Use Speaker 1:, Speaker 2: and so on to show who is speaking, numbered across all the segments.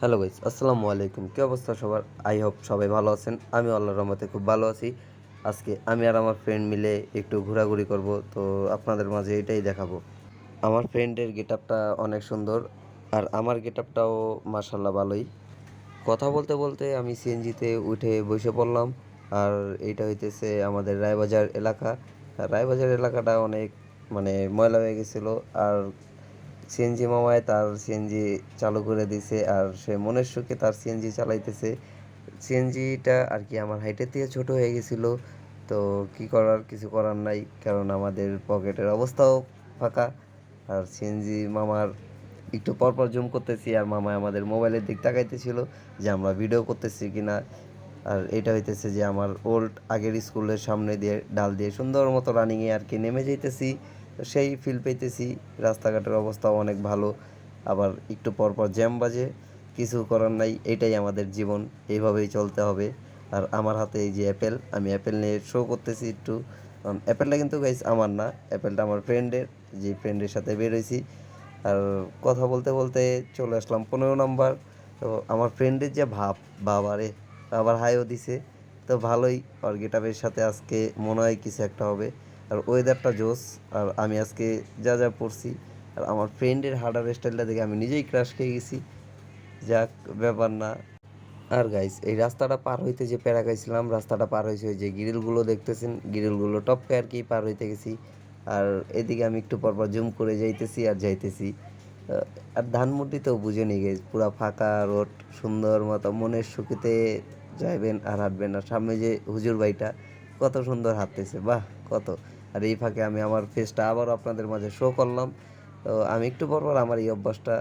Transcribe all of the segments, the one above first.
Speaker 1: Hello guys, আসসালামু আলাইকুম। কী অবস্থা সবার? আই হোপ সবাই ভালো আছেন। আমি আল্লাহর রহমতে খুব ভালো আছি। আজকে আমি আর আমার ফ্রেন্ড মিলে একটু ঘোরাঘুরি করব, তো আপনাদের মাঝে এটাই দেখাবো। আমার ফ্রেন্ডের গেটআপটা অনেক সুন্দর, আর আমার গেটআপটাও মাশাল্লাহ ভালোই। কথা বলতে বলতে আমি সিএনজিতে উঠে বসে পড়লাম। আর এইটা হইতেছে আমাদের রায়বাজার এলাকা। আর রায়বাজার এলাকাটা অনেক ময়লা হয়ে গেছিলো। আর সিএনজি মামায় তার সিএনজি চালু করে দিছে, আর সে মনের সুখে তার সিএনজি চালাইতেছে। সিএনজিটা আর কি আমার হাইটের থেকে ছোট হয়ে গেছিল। তো কি করার, কিছু করার নাই, কারণ আমাদের পকেটের অবস্থাও ফাঁকা। আর সিএনজি মামার একটু পরপর জুম করতেছি, আর মামা আমাদের মোবাইলের দিক তাকাইতেছিল যে আমরা ভিডিও করতেছি কিনা। আর এটা হইতেছে যে আমার ওল্ড আগের স্কুলের সামনে দিয়ে ডাল দিয়ে সুন্দর মতো রানিংয়ে আর কি নেমে যাইতেছি। তো সেই ফিল পেতেছি। রাস্তাঘাটের অবস্থাও অনেক ভালো। আবার একটু পর পর জ্যাম বাজে, কিছু করার নাই, এটাই আমাদের জীবন, এইভাবেই চলতে হবে। আর আমার হাতে এই যে অ্যাপেল, আমি অ্যাপেল নিয়ে শো করতেছি একটু। অ্যাপেলটা কিন্তু গাইস আমার না, অ্যাপেলটা আমার ফ্রেন্ডের, যে ফ্রেন্ডের সাথে বেরোইছি। আর কথা বলতে বলতে চলে আসলাম 15 নম্বর। তো আমার ফ্রেন্ডের যে বাবারে, আবার হাইও দিছে। তো ভালোই, আর গেটআপের সাথে আজকে মনে হয় কিছু একটা হবে। আর ওয়েদারটা জোস। আর আমি আজকে যা যা পড়ছি, আর আমার ফ্রেন্ডের হার্ডার স্টাইলটা দেখে আমি নিজেই ক্রাশ খেয়ে গেছি। যাক, ব্যাপার না। আর গাইস, এই রাস্তাটা পার হইতে যে প্যারা খাইছিলাম, রাস্তাটা পার হয়েছে ওই যে গ্রিলগুলো দেখতেছেন, গ্রিলগুলো টপকে আর কি পার হইতে গেছি। আর এদিকে আমি একটু পরপর জুম করে যাইতেছি আর যাইতেছি। আর ধানমন্ডিতেও বুঝে নিয়ে গেছি, পুরা ফাঁকা রোড, সুন্দর মতো মনের সুখেতে যাইবেন আর হাঁটবেন। আর সামনে যে হুজুর ভাইটা কত সুন্দর হাঁটতেছে, বাহ কত। আর এই ফাঁকে আমি আমার ফেসটা আবারও আপনাদের মাঝে শো করলাম। তো আমি একটু পরপর আমার এই অভ্যাসটা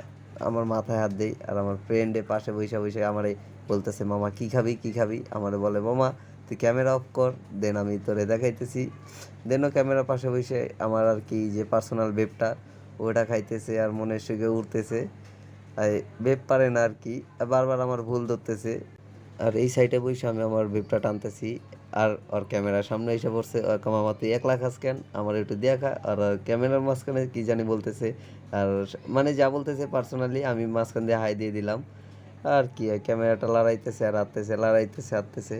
Speaker 1: আমার মাথায় হাত দেই। আর আমার ফ্রেন্ডে পাশে বসে বসে আমারে বলতেছে, মামা কী খাবি কী খাবি। আমারে বলে, মামা তুই ক্যামেরা অফ কর, দেন আমি তোরে দেখাইতেছি। দেনও ক্যামেরার পাশে বসে আমার আর কি যে পার্সোনাল বেবটা, ওটা খাইতেছে আর মনের সুখে উঠতেছে। আর বেব পারে না আর কি, বারবার আমার ভুল ধরতেছে। আর এই সাইডে বসে আমি আমার বেবটা টানতেছি। আর ওর ক্যামেরার সামনে এসে পড়ছে, ওর মামা তুই একলা খাস কেন, আমার একটু দেখা। আর ওর ক্যামেরার মাঝখানে কি জানি বলতেছে। আর যা বলতেছে পার্সোনালি আমি মাঝখান দিয়ে হাই দিয়ে দিলাম। আর কি, ক্যামেরাটা লড়াইতেছে আর হাঁটতেছে, লড়াইতেছে হাঁটতেছে।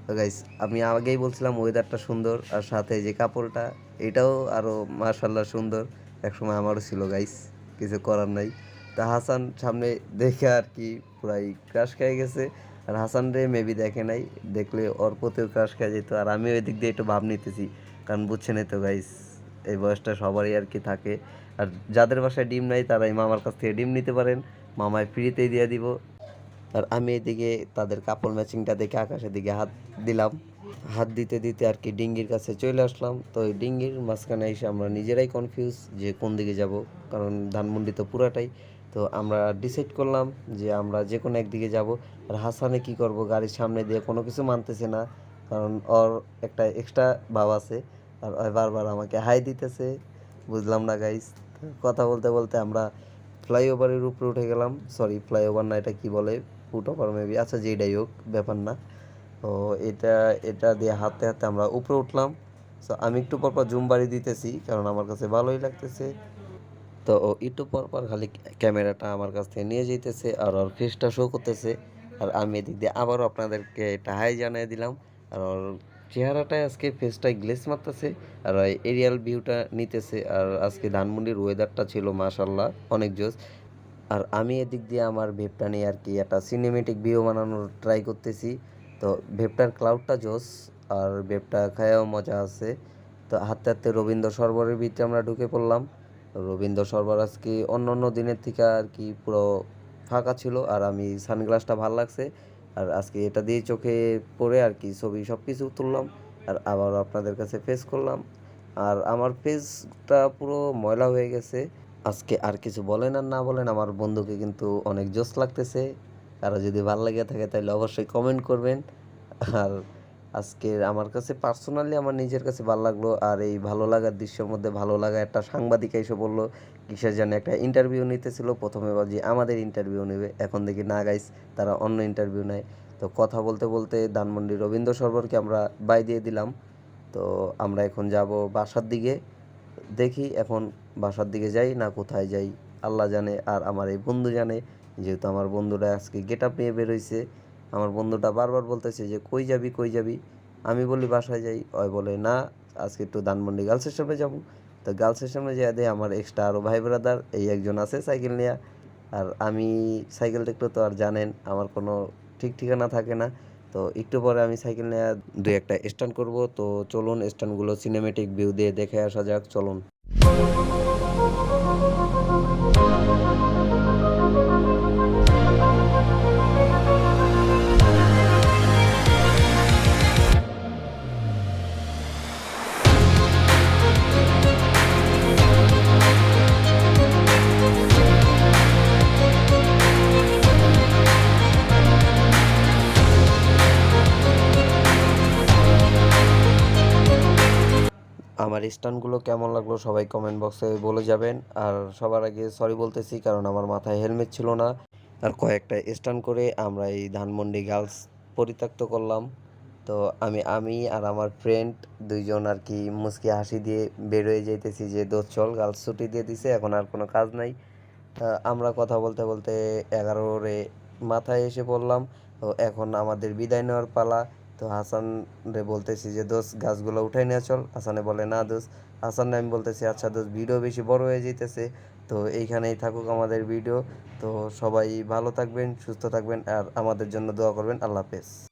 Speaker 1: তো গাইস, আমি আগেই বলছিলাম ওয়েদারটা সুন্দর, আর সাথে যে কাপড়টা, এটাও আরও মার্শাল্লাহ সুন্দর। একসময় আমারও ছিল গাইস, কিছু করার নাই। তা হাসান সামনে দেখে আর কি পুরাই ক্রাশ খেয়ে গেছে। আর হাসান রে মেবি দেখে নাই, দেখলে ওর প্রতিও ক্রাশ খেয়ে যেত। আর আমি ওই দিক দিয়ে একটু ভাব নিতেছি, কারণ বুঝছেনই তো গাইস, এই বয়সটা সবারই আর কি থাকে। আর যাদের বাসায় ডিম নাই তারাই মামার কাছ থেকে ডিম নিতে পারেন, মামায় ফ্রিতেই দিয়ে দিব। আর আমি এদিকে তাদের কাপড় ম্যাচিংটা দেখে আকাশের দিকে হাত দিলাম। হাত দিতে দিতে আর কি ডিঙ্গির কাছে চলে আসলাম। তো ওই ডিঙ্গির মাঝখানে এসে আমরা নিজেরাই কনফিউজ যে কোন দিকে যাব, কারণ ধানমন্ডি তো পুরাটাই। তো আমরা ডিসাইড করলাম যে আমরা যে কোনো একদিকে যাব। আর হাসানে কি করব, গাড়ির সামনে দিয়ে কোনো কিছু মানতেছে না, কারণ ওর একটা এক্সট্রা ভাব আছে। আর ওই বারবার আমাকে হাই দিতেছে, বুঝলাম না গাইস। কথা বলতে বলতে আমরা ফ্লাইওভারের উপরে উঠে গেলাম। সরি, ফ্লাইওভার না, এটা কি বলে, ফুট ওভার মেবি, আচ্ছা যেটাই হোক, ব্যাপার না। তো এটা এটা দিয়ে হাঁটতে হাঁটতে আমরা উপরে উঠলাম। সো আমি একটু পরপর জুম বাড়ি দিতেছি, কারণ আমার কাছে ভালোই লাগতেছে। তো ও একটু পরপর খালি ক্যামেরাটা আমার কাছ থেকে নিয়ে যেতেছে, আর ওর ফেসটা শো করতেছে। আর আমি এদিক দিয়ে আবারও আপনাদেরকে একটা হাই জানিয়ে দিলাম। আর ওর চেহারাটায় আজকে ফেসটাই গ্লেস মারতেছে, আর ওই এরিয়াল ভিউটা নিতেছে। আর আজকে ধানমন্ডির ওয়েদারটা ছিল মাশাল্লাহ অনেক জোস। আর আমি এদিক দিয়ে আমার ভেবটা নিয়ে আর কি একটা সিনেমেটিক ভিউ বানানোর ট্রাই করতেছি। তো ভেবটার ক্লাউডটা জোস, আর ভেবটা খায়াও মজা আছে। তো হাঁটতে হাঁটতে রবীন্দ্র সরোবরের ভিতরে আমরা ঢুকে পড়লাম। রবীন্দ্র সরোবর আজকে অন্য অন্য দিনের থেকে আর কি পুরো ফাঁকা ছিল, আর আমি সানগ্লাসটা ভাল লাগছে। আর আজকে এটা দিয়ে চোখে পরে আর কি ছবি সব কিছু তুললাম। আর আবার আপনাদের কাছে ফেস করলাম। আর আমার ফেসটা পুরো ময়লা হয়ে গেছে। আজকে আর কিছু বলেন আর না বলেন, আমার বন্ধুকে কিন্তু অনেক জোশ লাগতেছে। কারো যদি ভালো লেগে থাকে তাহলে অবশ্যই কমেন্ট করবেন। আর আজকে আমার কাছে পার্সোনালি আমার নিজের কাছে ভালো লাগলো। আর এই ভালো লাগার দৃশ্যের মধ্যে ভালো লাগা একটা সাংবাদিক এসে বললো কিসের যেন একটা ইন্টারভিউ নিতেছিল। প্রথমে ভাবছি আমাদের ইন্টারভিউ নেবে, এখন দেখি না গাইস, তারা অন্য ইন্টারভিউ নেয়। তো কথা বলতে বলতে ধানমন্ডি রবীন্দ্র সরোবরকে আমরা বাই দিয়ে দিলাম। তো আমরা এখন যাব বাসার দিকে। দেখি এখন বাসার দিকে যাই না কোথায় যাই, আল্লাহ জানে আর আমার এই বন্ধু জানে। যেহেতু আমার বন্ধুরা আজকে গেট আপ নিয়ে বেরোইছে। আমার বন্ধুটা বারবার বলতেছে যে কই যাবি কই যাবি, আমি বলি বাসায় যাই, ওই বলে না আজকে একটু ধানমন্ডি গার্লসের সামনে যাবো। তো গার্লসের সামনে যাই দেয় আমার এক্সট্রা আরও ভাই ব্রাদার এই একজন আছে সাইকেল নিয়ে। আর আমি সাইকেল টেকলে তো আর জানেন আমার কোনো ঠিক ঠিকানা থাকে না। তো একটু পরে আমি সাইকেল নিয়ে দুই একটা স্ট্যান্ড করব। তো চলুন স্ট্যান্ডগুলো সিনেমেটিক ভিউ দিয়ে দেখে আসা যাক, চলুন। আমার স্টান্টগুলো কেমন লাগলো সবাই কমেন্ট বক্সে বলে যাবেন। আর সবার আগে সরি বলতেছি কারণ আমার মাথায় হেলমেট ছিল না। আর কয়েকটা স্টান্ট করে আমরা এই ধানমন্ডি গার্লস পরিত্যক্ত করলাম। তো আমি আর আমার ফ্রেন্ড দুইজন আর কি মুচকি হাসি দিয়ে বের হয়ে যাইতেছি যে দোস্ত চল গার্লস ছুটি দিয়ে দিছে, এখন আর কোনো কাজ নাই। আমরা কথা বলতে বলতে 11 মাথায় এসে পড়লাম। তো এখন আমাদের বিদায় নেওয়ার পালা। তো হাসান রে বলতেছি যে দোস্ত গাছগুলো উঠাই নিয়ে চল, হাসানে বলে না দোস্ত। হাসান আমি বলতেছি আচ্ছা দোস্ত ভিডিও বেশি বড় হয়ে যাইতেছে, তো এইখানেই থাকুক আমাদের ভিডিও। তো সবাই ভালো থাকবেন, সুস্থ থাকবেন আর আমাদের জন্য দোয়া করবেন। আল্লাহ হাফেজ।